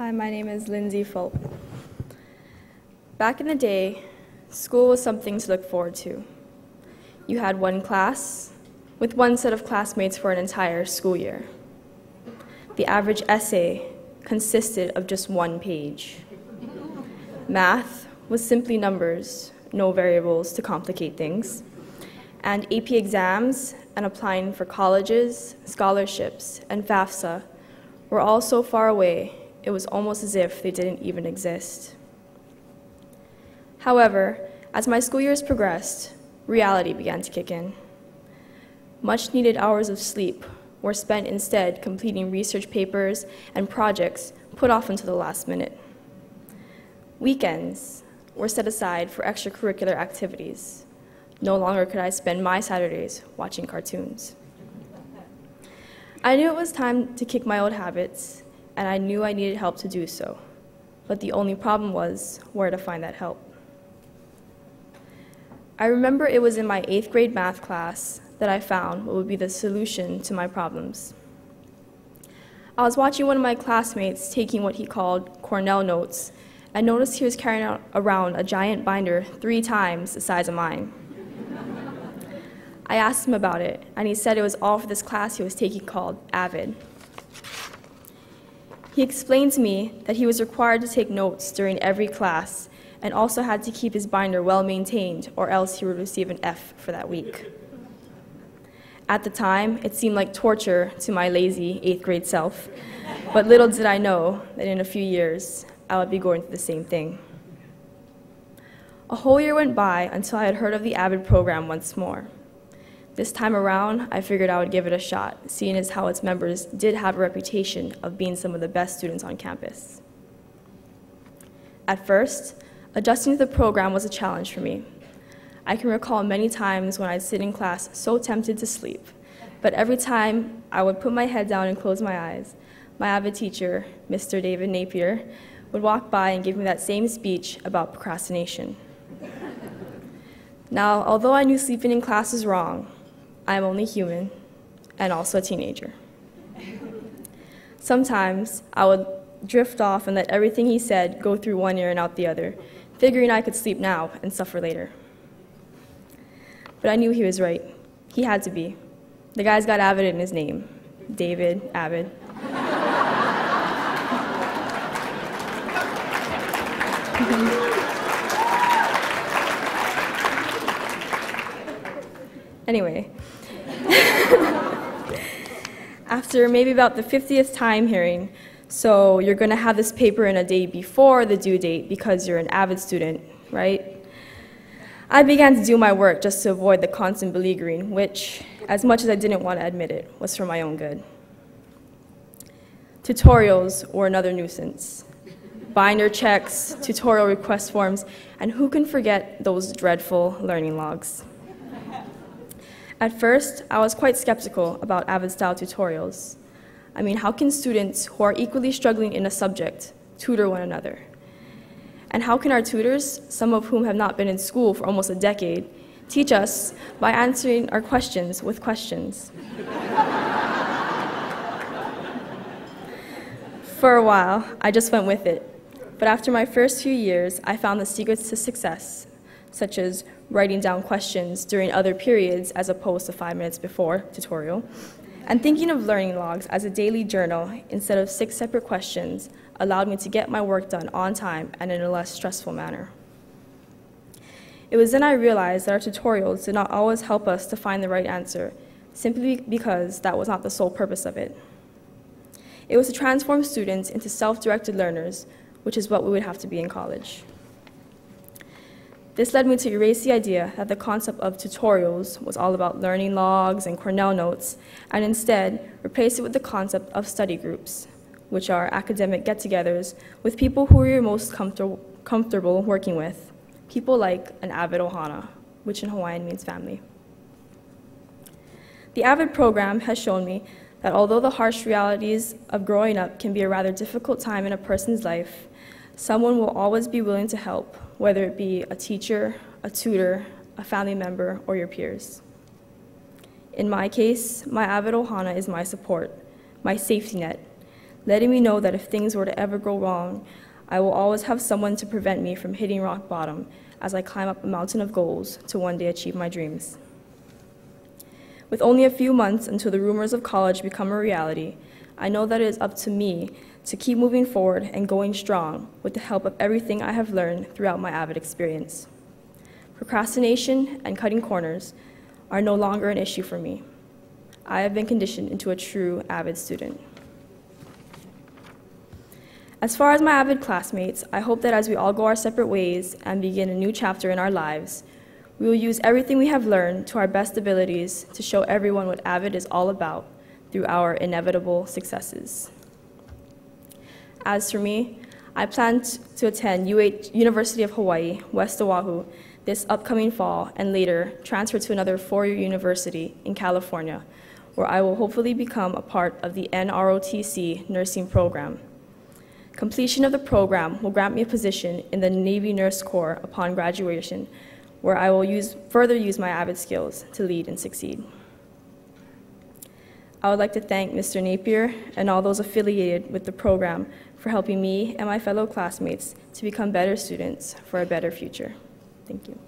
Hi, my name is Lindsey Fulp. Back in the day, school was something to look forward to. You had one class with one set of classmates for an entire school year. The average essay consisted of just one page. Math was simply numbers, no variables to complicate things. And AP exams and applying for colleges, scholarships, and FAFSA were all so far away, it was almost as if they didn't even exist. However, as my school years progressed, reality began to kick in. Much needed hours of sleep were spent instead completing research papers and projects put off until the last minute. Weekends were set aside for extracurricular activities. No longer could I spend my Saturdays watching cartoons. I knew it was time to kick my old habits, and I knew I needed help to do so. But the only problem was where to find that help. I remember it was in my 8th grade math class that I found what would be the solution to my problems. I was watching one of my classmates taking what he called Cornell notes, and noticed he was carrying around a giant binder 3 times the size of mine. I asked him about it, and he said it was all for this class he was taking called AVID. He explained to me that he was required to take notes during every class and also had to keep his binder well maintained or else he would receive an F for that week. At the time, it seemed like torture to my lazy 8th grade self, but little did I know that in a few years, I would be going through the same thing. A whole year went by until I had heard of the AVID program once more. This time around, I figured I would give it a shot, seeing as how its members did have a reputation of being some of the best students on campus. At first, adjusting to the program was a challenge for me. I can recall many times when I'd sit in class so tempted to sleep, but every time I would put my head down and close my eyes, my AVID teacher, Mr. David Napier, would walk by and give me that same speech about procrastination. Now, although I knew sleeping in class was wrong, I am only human and also a teenager. Sometimes I would drift off and let everything he said go through one ear and out the other, figuring I could sleep now and suffer later. But I knew he was right. He had to be. The guy's got AVID in his name. David AVID. Anyway, after maybe about the 50th time hearing, so you're going to have this paper in a day before the due date because you're an AVID student, right? I began to do my work just to avoid the constant beleaguering, which, as much as I didn't want to admit it, was for my own good. Tutorials were another nuisance. Binder checks, tutorial request forms, and who can forget those dreadful learning logs? At first, I was quite skeptical about AVID-style tutorials. I mean, how can students who are equally struggling in a subject tutor one another? And how can our tutors, some of whom have not been in school for almost a decade, teach us by answering our questions with questions? For a while, I just went with it. But after my first few years, I found the secrets to success, such as writing down questions during other periods as opposed to 5 minutes before tutorial, and thinking of learning logs as a daily journal instead of 6 separate questions allowed me to get my work done on time and in a less stressful manner. It was then I realized that our tutorials did not always help us to find the right answer, simply because that was not the sole purpose of it. It was to transform students into self-directed learners, which is what we would have to be in college. This led me to erase the idea that the concept of tutorials was all about learning logs and Cornell notes, and instead replace it with the concept of study groups, which are academic get-togethers with people who you're most comfortable working with, people like an AVID Ohana, which in Hawaiian means family. The AVID program has shown me that although the harsh realities of growing up can be a rather difficult time in a person's life, someone will always be willing to help, whether it be a teacher, a tutor, a family member, or your peers. In my case, my AVID Ohana is my support, my safety net, letting me know that if things were to ever go wrong, I will always have someone to prevent me from hitting rock bottom as I climb up a mountain of goals to one day achieve my dreams. With only a few months until the rumors of college become a reality, I know that it is up to me to keep moving forward and going strong with the help of everything I have learned throughout my AVID experience. Procrastination and cutting corners are no longer an issue for me. I have been conditioned into a true AVID student. As far as my AVID classmates, I hope that as we all go our separate ways and begin a new chapter in our lives, we will use everything we have learned to our best abilities to show everyone what AVID is all about through our inevitable successes. As for me, I plan to attend University of Hawaii, West Oahu, this upcoming fall, and later transfer to another four-year university in California, where I will hopefully become a part of the NROTC nursing program. Completion of the program will grant me a position in the Navy Nurse Corps upon graduation, where I will further use my AVID skills to lead and succeed. I would like to thank Mr. Napier and all those affiliated with the program for helping me and my fellow classmates to become better students for a better future. Thank you.